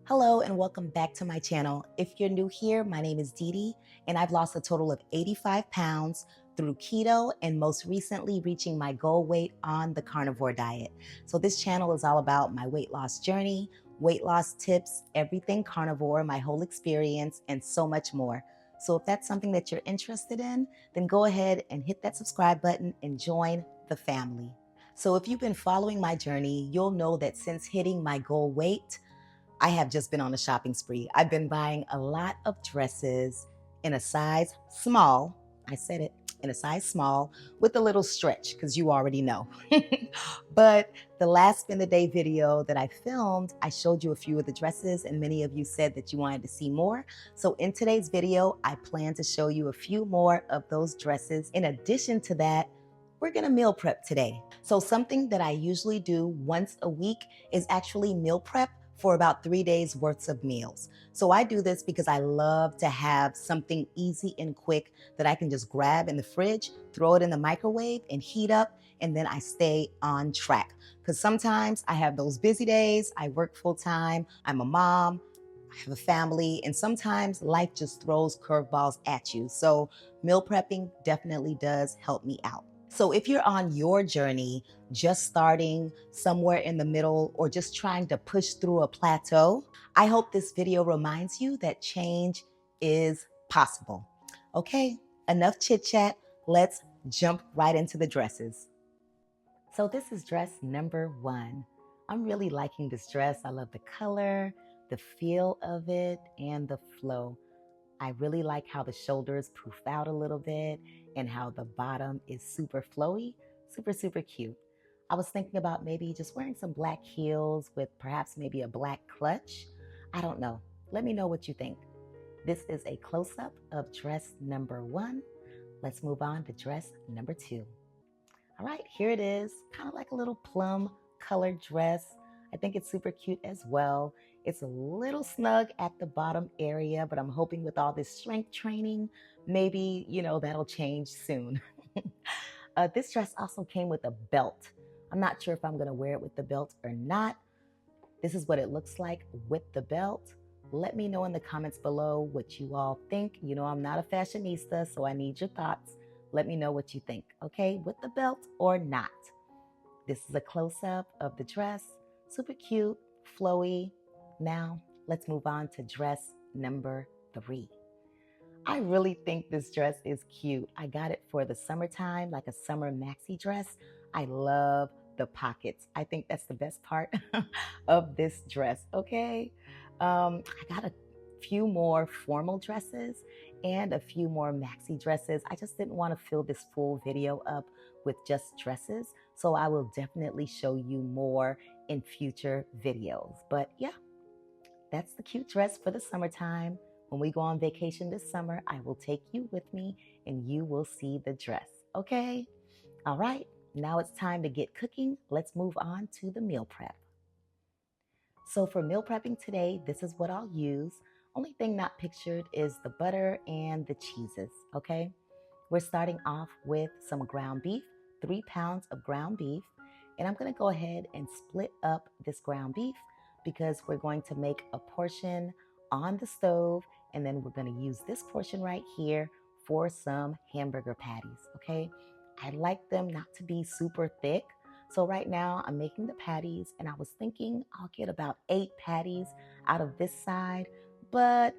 Hello and welcome back to my channel. If you're new here, my name is DeeDee and I've lost a total of 85 pounds through keto and most recently reaching my goal weight on the carnivore diet. So this channel is all about my weight loss journey, weight loss tips, everything carnivore, my whole experience, and so much more. So if that's something that you're interested in, then go ahead and hit that subscribe button and join the family. So if you've been following my journey, you'll know that since hitting my goal weight, I have just been on a shopping spree. I've been buying a lot of dresses in a size small. I said it, in a size small with a little stretch because you already know. But the last Spin the Day video that I filmed, I showed you a few of the dresses and many of you said that you wanted to see more. So in today's video, I plan to show you a few more of those dresses. In addition to that, we're gonna meal prep today. So something that I usually do once a week is actually meal prep for about 3 days worth of meals. So I do this because I love to have something easy and quick that I can just grab in the fridge, throw it in the microwave and heat up, and then I stay on track. Because sometimes I have those busy days, I work full time, I'm a mom, I have a family, and sometimes life just throws curveballs at you. So meal prepping definitely does help me out. So if you're on your journey, just starting somewhere in the middle or just trying to push through a plateau, I hope this video reminds you that change is possible. Okay, enough chit chat. Let's jump right into the dresses. So this is dress number 1. I'm really liking this dress. I love the color, the feel of it, and the flow. I really like how the shoulders poof out a little bit and how the bottom is super flowy, super cute. I was thinking about maybe just wearing some black heels with perhaps maybe a black clutch. I don't know. Let me know what you think. This is a close-up of dress number 1. Let's move on to dress number 2. All right, here it is, kind of like a little plum colored dress. I think it's super cute as well. It's a little snug at the bottom area, but I'm hoping with all this strength training, maybe, that'll change soon. This dress also came with a belt. I'm not sure if I'm gonna wear it with the belt or not. This is what it looks like with the belt. Let me know in the comments below what you all think. You know, I'm not a fashionista, so I need your thoughts. Let me know what you think, okay? With the belt or not. This is a close-up of the dress. Super cute, flowy. Now, let's move on to dress number 3. I really think this dress is cute. I got it for the summertime, like a summer maxi dress. I love the pockets. I think that's the best part of this dress, okay? I got a few more formal dresses and a few more maxi dresses. I just didn't want to fill this full video up with just dresses, so I will definitely show you more in future videos. But yeah, that's the cute dress for the summertime. When we go on vacation this summer, I will take you with me and you will see the dress, okay? All right, now it's time to get cooking. Let's move on to the meal prep. So for meal prepping today, this is what I'll use. Only thing not pictured is the butter and the cheeses, okay? We're starting off with some ground beef, 3 pounds of ground beef. And I'm gonna go ahead and split up this ground beef because we're going to make a portion on the stove and then we're gonna use this portion right here for some hamburger patties, okay? I like them not to be super thick. So right now I'm making the patties and I was thinking I'll get about 8 patties out of this side, but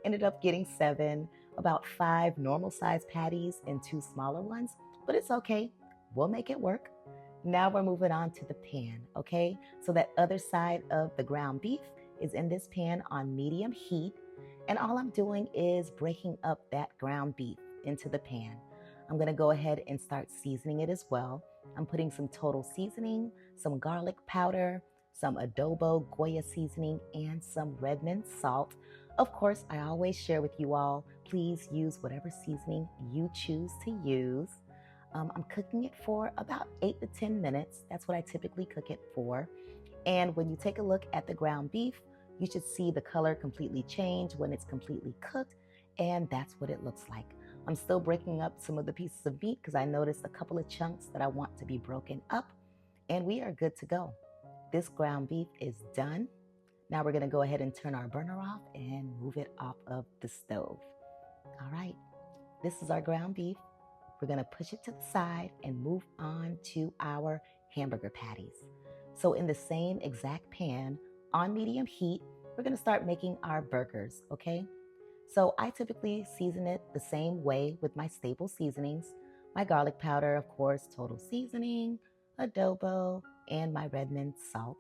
ended up getting 7, about 5 normal size patties and 2 smaller ones, but it's okay. We'll make it work. Now we're moving on to the pan, okay? So that other side of the ground beef is in this pan on medium heat. And all I'm doing is breaking up that ground beef into the pan. I'm gonna go ahead and start seasoning it as well. I'm putting some total seasoning, some garlic powder, some adobo Goya seasoning, and some red mint salt. Of course, I always share with you all, please use whatever seasoning you choose to use. I'm cooking it for about 8 to 10 minutes. That's what I typically cook it for. And when you take a look at the ground beef, you should see the color completely change when it's completely cooked, and that's what it looks like. I'm still breaking up some of the pieces of meat because I noticed a couple of chunks that I want to be broken up, and we are good to go. This ground beef is done. Now we're gonna go ahead and turn our burner off and move it off of the stove. All right, this is our ground beef. We're gonna push it to the side and move on to our hamburger patties. So in the same exact pan, on medium heat, we're gonna start making our burgers, okay? So I typically season it the same way with my staple seasonings. My garlic powder, of course, total seasoning, adobo, and my Redmond salt.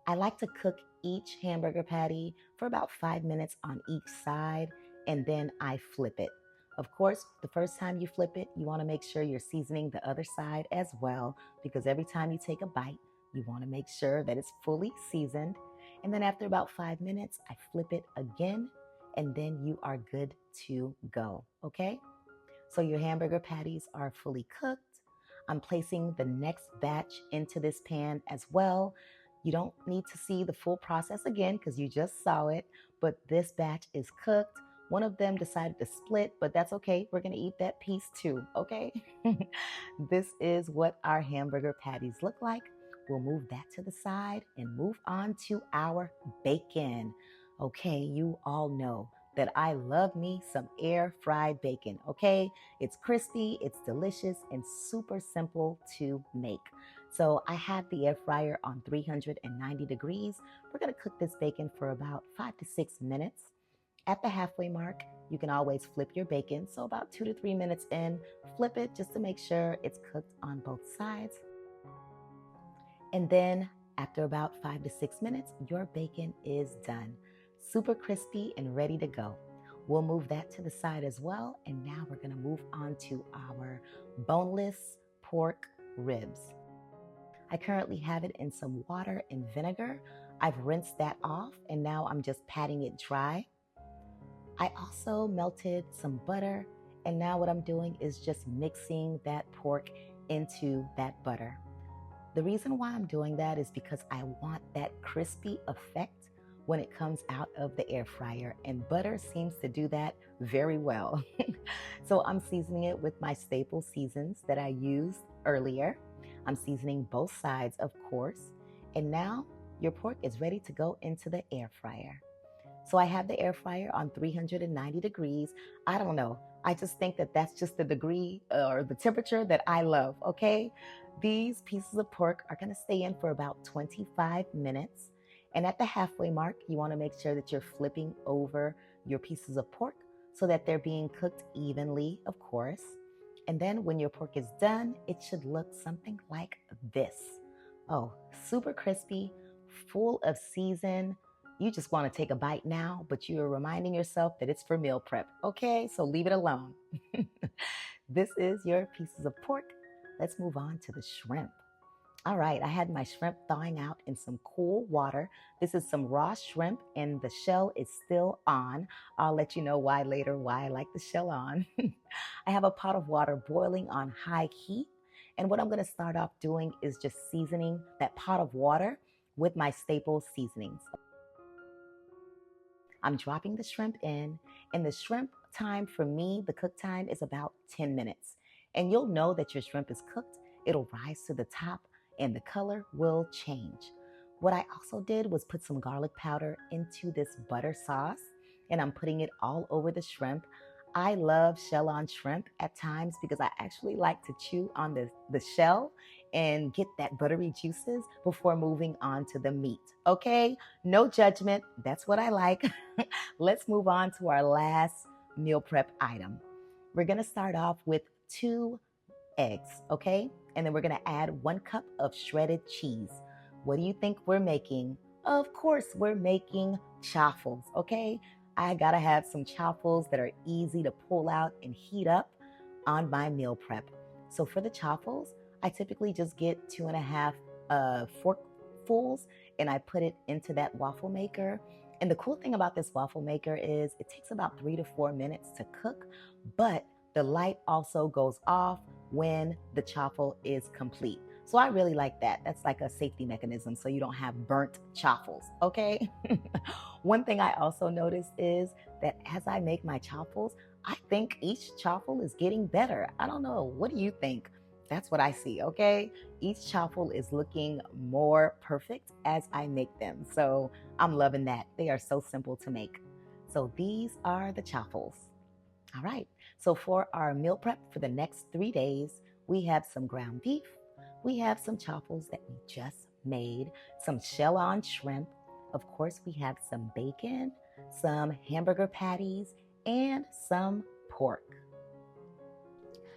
I like to cook each hamburger patty for about 5 minutes on each side, and then I flip it. Of course, the first time you flip it, you want to make sure you're seasoning the other side as well, because every time you take a bite, you want to make sure that it's fully seasoned. And then after about 5 minutes, I flip it again, and then you are good to go, okay? So your hamburger patties are fully cooked. I'm placing the next batch into this pan as well. You don't need to see the full process again because you just saw it, but this batch is cooked. One of them decided to split, but that's okay. We're gonna eat that piece too, okay? This is what our hamburger patties look like. We'll move that to the side and move on to our bacon. Okay, you all know that I love me some air fried bacon, okay? It's crispy, it's delicious, and super simple to make. So I have the air fryer on 390 degrees. We're gonna cook this bacon for about 5 to 6 minutes. At the halfway mark, you can always flip your bacon. So about 2 to 3 minutes in, flip it just to make sure it's cooked on both sides. And then after about 5 to 6 minutes, your bacon is done. Super crispy and ready to go. We'll move that to the side as well. And now we're gonna move on to our boneless pork ribs. I currently have it in some water and vinegar. I've rinsed that off and now I'm just patting it dry. I also melted some butter, and now what I'm doing is just mixing that pork into that butter. The reason why I'm doing that is because I want that crispy effect when it comes out of the air fryer, and butter seems to do that very well. So I'm seasoning it with my staple seasons that I used earlier. I'm seasoning both sides, of course, and now your pork is ready to go into the air fryer. So I have the air fryer on 390 degrees. I don't know. I just think that that's just the degree or the temperature that I love, okay? These pieces of pork are gonna stay in for about 25 minutes. And at the halfway mark, you wanna make sure that you're flipping over your pieces of pork so that they're being cooked evenly, of course. And then when your pork is done, it should look something like this. Oh, super crispy, full of season. You just want to take a bite now, but you're reminding yourself that it's for meal prep. Okay, so leave it alone. This is your pieces of pork. Let's move on to the shrimp. All right, I had my shrimp thawing out in some cool water. This is some raw shrimp and the shell is still on. I'll let you know why later, why I like the shell on. I have a pot of water boiling on high heat. And what I'm gonna start off doing is just seasoning that pot of water with my staple seasonings. I'm dropping the shrimp in, and the shrimp time for me, the cook time is about 10 minutes. And you'll know that your shrimp is cooked. It'll rise to the top and the color will change. What I also did was put some garlic powder into this butter sauce, and I'm putting it all over the shrimp. I love shell on shrimp at times because I actually like to chew on the shell and get that buttery juices before moving on to the meat. Okay, no judgment. That's what I like. Let's move on to our last meal prep item. We're gonna start off with 2 eggs, okay? And then we're gonna add 1 cup of shredded cheese. What do you think we're making? Of course, we're making chaffles, okay? I gotta have some chaffles that are easy to pull out and heat up on my meal prep. So for the chaffles, I typically just get 2.5 forkfuls and I put it into that waffle maker. And the cool thing about this waffle maker is it takes about 3 to 4 minutes to cook, but the light also goes off when the chaffle is complete. So I really like that. That's like a safety mechanism so you don't have burnt chaffles, okay? One thing I also noticed is that as I make my chaffles, I think each chaffle is getting better. I don't know. What do you think? That's what I see, okay? Each chaffle is looking more perfect as I make them. So I'm loving that. They are so simple to make. So these are the chaffles. All right. So for our meal prep for the next 3 days, we have some ground beef. We have some chaffles that we just made, some shell-on shrimp. Of course, we have some bacon, some hamburger patties, and some pork.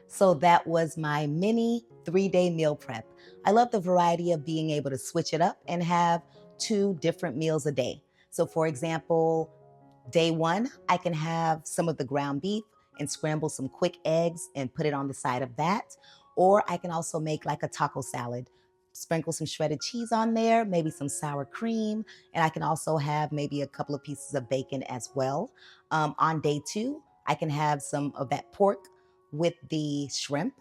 So that was my mini 3-day meal prep. I love the variety of being able to switch it up and have 2 different meals a day. So, for example, day 1, I can have some of the ground beef and scramble some quick eggs and put it on the side of that. Or I can also make like a taco salad, sprinkle some shredded cheese on there, maybe some sour cream, and I can also have maybe a couple of pieces of bacon as well. On day 2, I can have some of that pork with the shrimp.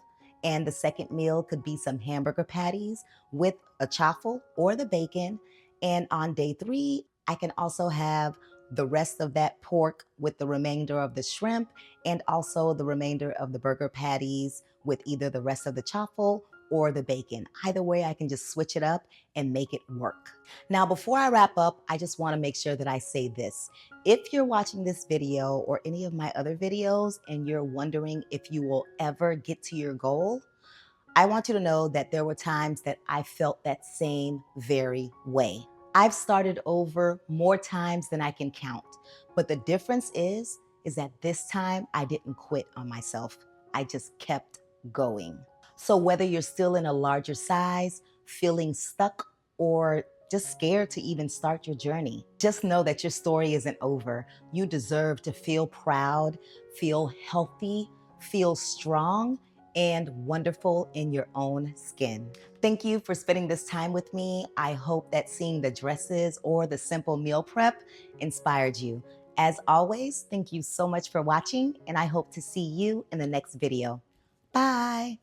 And the second meal could be some hamburger patties with a chaffle or the bacon. And on day 3, I can also have the rest of that pork with the remainder of the shrimp and also the remainder of the burger patties with either the rest of the chaffle or the bacon. Either way, I can just switch it up and make it work. Now, before I wrap up, I just want to make sure that I say this. If you're watching this video or any of my other videos and you're wondering if you will ever get to your goal, I want you to know that there were times that I felt that same very way. I've started over more times than I can count. But the difference is that this time I didn't quit on myself. I just kept going. So whether you're still in a larger size, feeling stuck, or just scared to even start your journey, just know that your story isn't over. You deserve to feel proud, feel healthy, feel strong, and wonderful in your own skin. Thank you for spending this time with me. I hope that seeing the dresses or the simple meal prep inspired you. As always, thank you so much for watching, and I hope to see you in the next video. Bye.